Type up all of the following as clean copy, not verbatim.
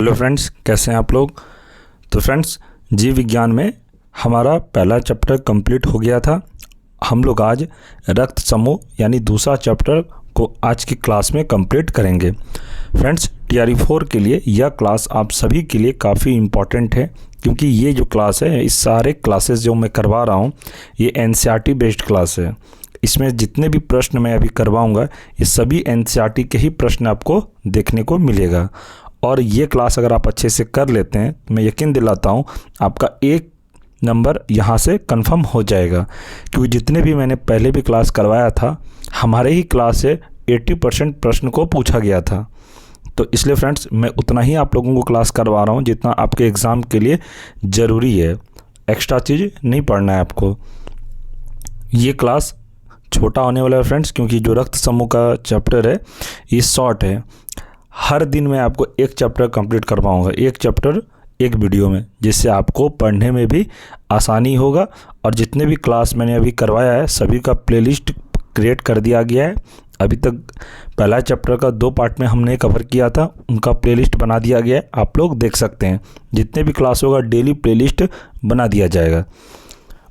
Hello friends, कैसे हैं आप लोग। तो फ्रेंड्स, जीव विज्ञान में हमारा पहला चैप्टर कंप्लीट हो गया था। हम लोग आज रक्त समूह यानी दूसरा चैप्टर को आज की क्लास में कंप्लीट करेंगे। फ्रेंड्स, टीआरई 4 के लिए यह क्लास आप सभी के लिए काफ़ी इम्पॉर्टेंट है, क्योंकि ये जो क्लास है, इस सारे क्लासेस जो मैं करवा रहा हूँ ये एनसीईआरटी बेस्ड क्लास है। इसमें जितने भी प्रश्न मैं अभी करवाऊँगा ये सभी एनसीईआरटी के ही प्रश्न आपको देखने को मिलेगा। और ये क्लास अगर आप अच्छे से कर लेते हैं तो मैं यकीन दिलाता हूँ आपका एक नंबर यहाँ से कंफर्म हो जाएगा, क्योंकि जितने भी मैंने पहले भी क्लास करवाया था हमारे ही क्लास से 80% प्रश्न को पूछा गया था। तो इसलिए फ्रेंड्स, मैं उतना ही आप लोगों को क्लास करवा रहा हूँ जितना आपके एग्ज़ाम के लिए ज़रूरी है। एक्स्ट्रा चीज़ नहीं पढ़ना है आपको। ये क्लास छोटा होने वाला है फ्रेंड्स, क्योंकि जो रक्त समूह का चैप्टर है ये शॉर्ट है। हर दिन मैं आपको एक चैप्टर कंप्लीट करवाऊंगा, एक चैप्टर एक वीडियो में, जिससे आपको पढ़ने में भी आसानी होगा। और जितने भी क्लास मैंने अभी करवाया है सभी का प्लेलिस्ट क्रिएट कर दिया गया है। अभी तक पहला चैप्टर का 2 पार्ट में हमने कवर किया था, उनका प्लेलिस्ट बना दिया गया है, आप लोग देख सकते हैं। जितने भी क्लास होगा डेली प्लेलिस्ट बना दिया जाएगा।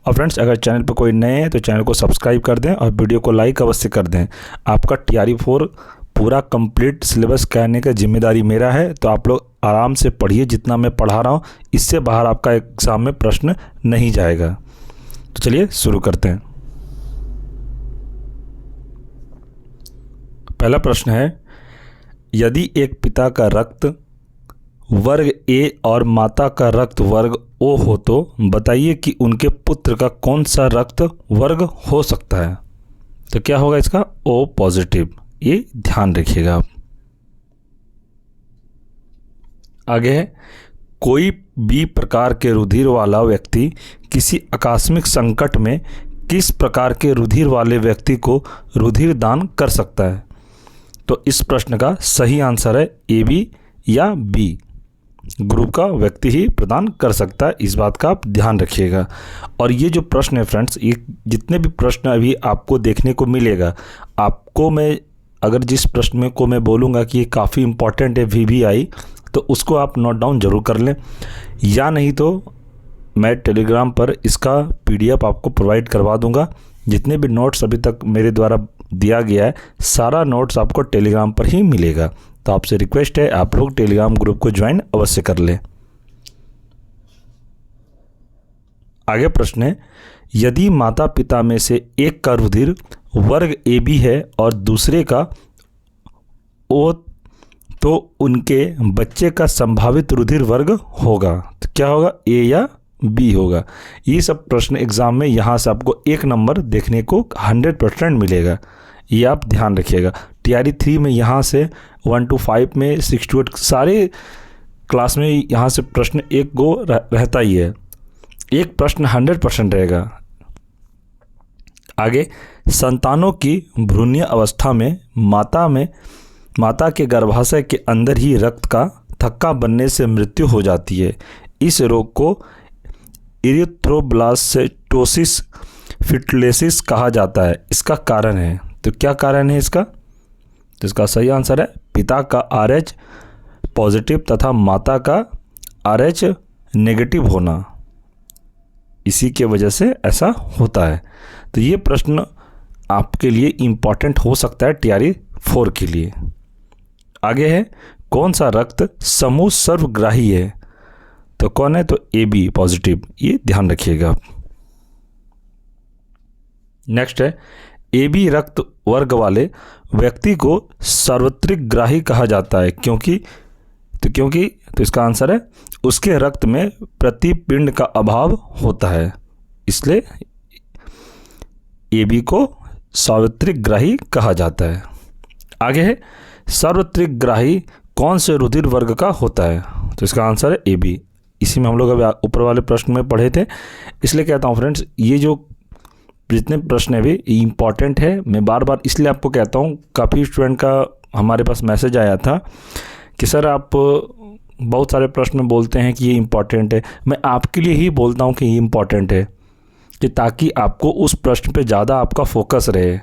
और फ्रेंड्स, अगर चैनल पर कोई नए हैं तो चैनल को सब्सक्राइब कर दें और वीडियो को लाइक अवश्य कर दें। आपका टीआरई 4 पूरा कंप्लीट सिलेबस करने का जिम्मेदारी मेरा है, तो आप लोग आराम से पढ़िए जितना मैं पढ़ा रहा हूँ। इससे बाहर आपका एग्ज़ाम में प्रश्न नहीं जाएगा। तो चलिए शुरू करते हैं। पहला प्रश्न है, यदि एक पिता का रक्त वर्ग ए और माता का रक्त वर्ग ओ हो तो बताइए कि उनके पुत्र का कौन सा रक्त वर्ग हो सकता है। तो क्या होगा इसका? O positive. ये ध्यान रखिएगा आप। आगे है, कोई भी प्रकार के रुधिर वाला व्यक्ति किसी आकस्मिक संकट में किस प्रकार के रुधिर वाले व्यक्ति को रुधिर दान कर सकता है। तो इस प्रश्न का सही आंसर है ए बी या बी ग्रुप का व्यक्ति ही प्रदान कर सकता है। इस बात का आप ध्यान रखिएगा। और ये जो प्रश्न है फ्रेंड्स, ये जितने भी प्रश्न अभी आपको देखने को मिलेगा, आपको मैं अगर जिस प्रश्न में को मैं बोलूँगा कि ये काफ़ी इम्पॉर्टेंट है वीवीआई, तो उसको आप नोट डाउन ज़रूर कर लें, या नहीं तो मैं टेलीग्राम पर इसका पीडीएफ आपको प्रोवाइड करवा दूंगा। जितने भी नोट्स अभी तक मेरे द्वारा दिया गया है सारा नोट्स आपको टेलीग्राम पर ही मिलेगा। तो आपसे रिक्वेस्ट है आप लोग टेलीग्राम ग्रुप को ज्वाइन अवश्य कर लें। आगे प्रश्न है, यदि माता पिता में से एक का रुधिर वर्ग ए बी है और दूसरे का ओ, तो उनके बच्चे का संभावित रुधिर वर्ग होगा। तो क्या होगा? ए या बी होगा। ये सब प्रश्न एग्जाम में यहाँ से आपको 1 नंबर देखने को 100% मिलेगा। ये आप ध्यान रखिएगा। टीआरई 3 में यहाँ से 1 to 5 में 6 to 8 सारे क्लास में यहाँ से प्रश्न एक गो रहता ही है। एक प्रश्न 100% रहेगा। आगे, संतानों की भ्रूणीय अवस्था में माता के गर्भाशय के अंदर ही रक्त का थक्का बनने से मृत्यु हो जाती है। इस रोग को इरिथ्रोब्लास्टोसिस फिटुलेसिस कहा जाता है। इसका कारण है, तो क्या कारण है इसका? तो इसका सही आंसर है पिता का RH पॉजिटिव तथा माता का RH नेगेटिव होना। इसी के वजह से ऐसा होता है। तो ये प्रश्न आपके लिए इम्पॉर्टेंट हो सकता है टीआरई 4 के लिए। आगे है, कौन सा रक्त समूह सर्वग्राही है। तो कौन है? तो ए बी पॉजिटिव। ये ध्यान रखिएगा आप। नेक्स्ट है, ए बी रक्त वर्ग वाले व्यक्ति को सार्वत्रिक ग्राही कहा जाता है क्योंकि तो इसका आंसर है उसके रक्त में प्रतिपिंड का अभाव होता है, इसलिए ए बी को सार्वत्रिक ग्राही कहा जाता है। आगे है, सार्वत्रिक ग्राही कौन से रुधिर वर्ग का होता है। तो इसका आंसर है ए बी। इसी में हम लोग अभी ऊपर वाले प्रश्न में पढ़े थे, इसलिए कहता हूँ फ्रेंड्स, ये जो जितने प्रश्न है भी इम्पॉर्टेंट है। मैं बार बार इसलिए आपको कहता हूँ, काफ़ी स्टूडेंट का हमारे पास मैसेज आया था कि सर आप बहुत सारे प्रश्न बोलते हैं कि ये इम्पॉर्टेंट है। मैं आपके लिए ही बोलता हूँ कि ये इम्पॉर्टेंट है, कि ताकि आपको उस प्रश्न पे ज़्यादा आपका फोकस रहे।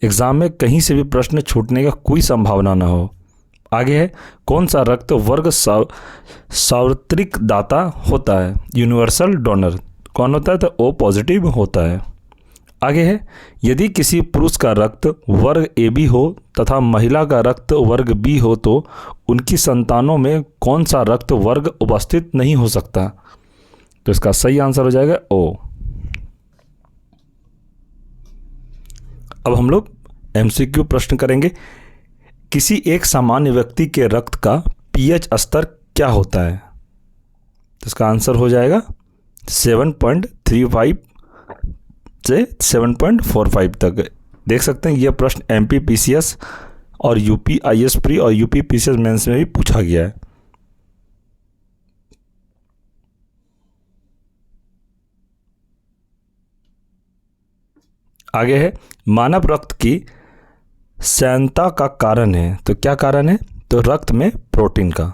एग्ज़ाम में कहीं से भी प्रश्न छूटने का कोई संभावना ना हो। आगे है, कौन सा रक्त वर्ग सार्वत्रिक दाता होता है? यूनिवर्सल डोनर कौन होता है? तो ओ पॉजिटिव होता है। आगे है, यदि किसी पुरुष का रक्त वर्ग AB हो तथा महिला का रक्त वर्ग B हो तो उनकी संतानों में कौन सा रक्त वर्ग उपस्थित नहीं हो सकता? तो इसका सही आंसर हो जाएगा ओ। अब हम लोग MCQ प्रश्न करेंगे। किसी एक सामान्य व्यक्ति के रक्त का pH स्तर क्या होता है? तो इसका आंसर हो जाएगा 7.35 से 7.45 तक। देख सकते हैं यह प्रश्न MPPCS और UPIS प्री और UPPCS मेंस में भी पूछा गया है। आगे है, मानव रक्त की श्यानता का कारण है। तो क्या कारण है? तो रक्त में प्रोटीन का।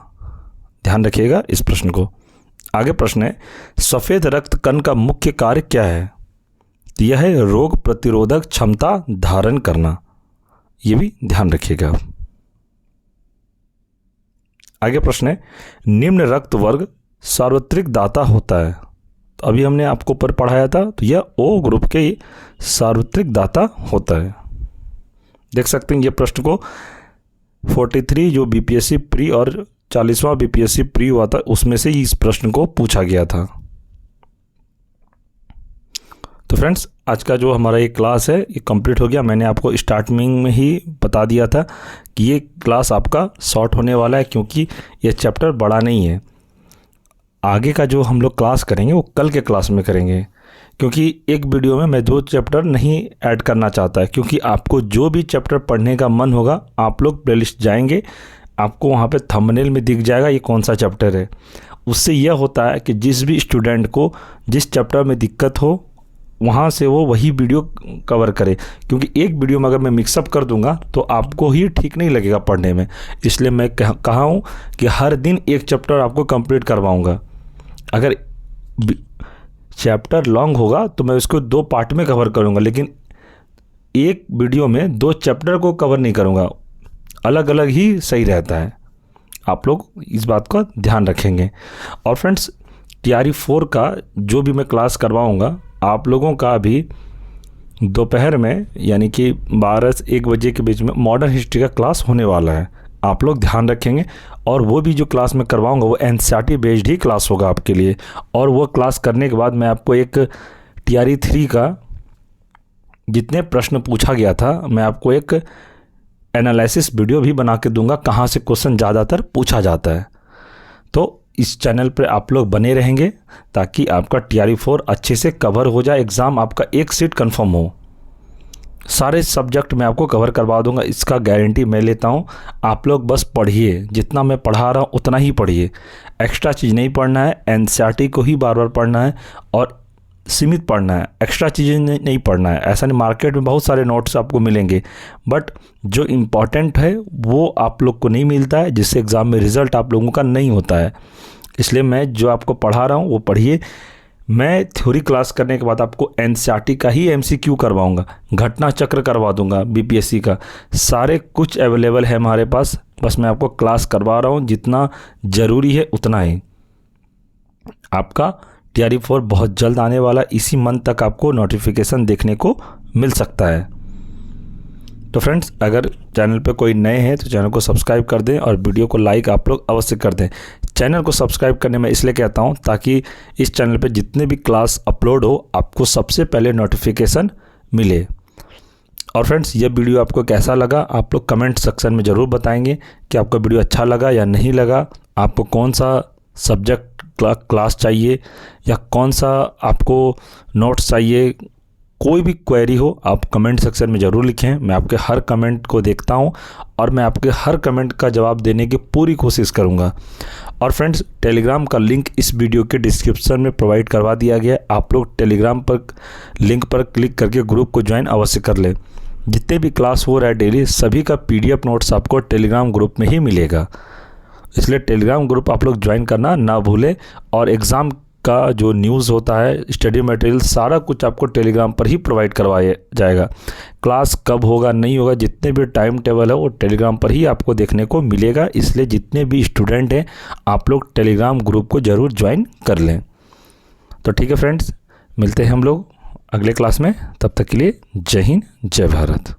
ध्यान रखिएगा इस प्रश्न को। आगे प्रश्न है, सफ़ेद रक्त कण का मुख्य कार्य क्या है? तो यह है रोग प्रतिरोधक क्षमता धारण करना। ये भी ध्यान रखिएगा। आगे प्रश्न है, निम्न रक्त वर्ग सार्वत्रिक दाता होता है। तो अभी हमने आपको ऊपर पढ़ाया था, तो यह ओ ग्रुप के सार्वत्रिक दाता होता है। देख सकते हैं ये प्रश्न को 43 जो BPSC प्री और 40वां BPSC प्री हुआ था उसमें से इस प्रश्न को पूछा गया था। तो फ्रेंड्स, आज का जो हमारा ये क्लास है ये कंप्लीट हो गया। मैंने आपको स्टार्टिंग में ही बता दिया था कि ये क्लास आपका शॉर्ट होने वाला है, क्योंकि ये चैप्टर बड़ा नहीं है। आगे का जो हम लोग क्लास करेंगे वो कल के क्लास में करेंगे, क्योंकि एक वीडियो में मैं 2 चैप्टर नहीं ऐड करना चाहता है। क्योंकि आपको जो भी चैप्टर पढ़ने का मन होगा आप लोग प्लेलिस्ट जाएंगे, आपको वहाँ पे थंबनेल में दिख जाएगा ये कौन सा चैप्टर है। उससे यह होता है कि जिस भी स्टूडेंट को जिस चैप्टर में दिक्कत हो वहाँ से वो वही वीडियो कवर करे, क्योंकि एक वीडियो में अगर मैं मिक्सअप कर दूंगा तो आपको ही ठीक नहीं लगेगा पढ़ने में। इसलिए मैं कहा हूँ कि हर दिन एक चैप्टर आपको कंप्लीट करवाऊँगा। अगर चैप्टर लॉन्ग होगा तो मैं उसको 2 पार्ट में कवर करूँगा, लेकिन एक वीडियो में 2 चैप्टर को कवर नहीं करूँगा। अलग अलग ही सही रहता है। आप लोग इस बात का ध्यान रखेंगे। और फ्रेंड्स, TRE 4 का जो भी मैं क्लास करवाऊँगा आप लोगों का भी दोपहर में यानी कि 12 से 1 बजे के बीच में मॉडर्न हिस्ट्री का क्लास होने वाला है। आप लोग ध्यान रखेंगे। और वो भी जो क्लास मैं करवाऊंगा वो NCERT बेस्ड ही क्लास होगा आपके लिए। और वो क्लास करने के बाद मैं आपको एक TRE 3 का जितने प्रश्न पूछा गया था मैं आपको एक एनालिसिस वीडियो भी बना के दूंगा, कहाँ से क्वेश्चन ज़्यादातर पूछा जाता है। तो इस चैनल पर आप लोग बने रहेंगे ताकि आपका TRE 4 अच्छे से कवर हो जाए, एग्ज़ाम आपका एक सीट कंफर्म हो। सारे सब्जेक्ट मैं आपको कवर करवा दूंगा, इसका गारंटी मैं लेता हूँ। आप लोग बस पढ़िए, जितना मैं पढ़ा रहा हूँ उतना ही पढ़िए। एक्स्ट्रा चीज़ नहीं पढ़ना है, NCERT को ही बार बार पढ़ना है और सीमित पढ़ना है, एक्स्ट्रा चीज़ें नहीं पढ़ना है। ऐसा नहीं, मार्केट में बहुत सारे नोट्स आपको मिलेंगे, बट जो इम्पॉर्टेंट है वो आप लोग को नहीं मिलता है, जिससे एग्ज़ाम में रिज़ल्ट आप लोगों का नहीं होता है। इसलिए मैं जो आपको पढ़ा रहा हूँ वो पढ़िए। मैं थ्योरी क्लास करने के बाद आपको NCERT का ही MCQ करवाऊंगा, घटना चक्र करवा दूंगा BPSC का, सारे कुछ अवेलेबल है हमारे पास। बस मैं आपको क्लास करवा रहा हूँ, जितना ज़रूरी है उतना ही। आपका TRE 4 बहुत जल्द आने वाला, इसी मंथ तक आपको नोटिफिकेशन देखने को मिल सकता है। तो फ्रेंड्स, अगर चैनल पे कोई नए हैं तो चैनल को सब्सक्राइब कर दें और वीडियो को लाइक आप लोग अवश्य कर दें। चैनल को सब्सक्राइब करने में इसलिए कहता हूं ताकि इस चैनल पे जितने भी क्लास अपलोड हो आपको सबसे पहले नोटिफिकेशन मिले। और फ्रेंड्स, ये वीडियो आपको कैसा लगा आप लोग कमेंट सेक्शन में ज़रूर बताएंगे कि आपका वीडियो अच्छा लगा या नहीं लगा, आपको कौन सा सब्जेक्ट क्लास चाहिए या कौन सा आपको नोट्स चाहिए। कोई भी क्वेरी हो आप कमेंट सेक्शन में ज़रूर लिखें, मैं आपके हर कमेंट को देखता हूं और मैं आपके हर कमेंट का जवाब देने की पूरी कोशिश करूंगा। और फ्रेंड्स, टेलीग्राम का लिंक इस वीडियो के डिस्क्रिप्शन में प्रोवाइड करवा दिया गया है। आप लोग टेलीग्राम पर लिंक पर क्लिक करके ग्रुप को ज्वाइन अवश्य कर लें। जितने भी क्लास हो रहा है डेली सभी का PDF नोट्स आपको टेलीग्राम ग्रुप में ही मिलेगा, इसलिए टेलीग्राम ग्रुप आप लोग ज्वाइन करना ना भूलें। और एग्ज़ाम का जो न्यूज़ होता है, स्टडी मटेरियल, सारा कुछ आपको टेलीग्राम पर ही प्रोवाइड करवाया जाएगा। क्लास कब होगा नहीं होगा, जितने भी टाइम टेबल है वो टेलीग्राम पर ही आपको देखने को मिलेगा। इसलिए जितने भी स्टूडेंट हैं आप लोग टेलीग्राम ग्रुप को ज़रूर ज्वाइन कर लें। तो ठीक है फ्रेंड्स, मिलते हैं हम लोग अगले क्लास में। तब तक के लिए जय हिंद, जय भारत।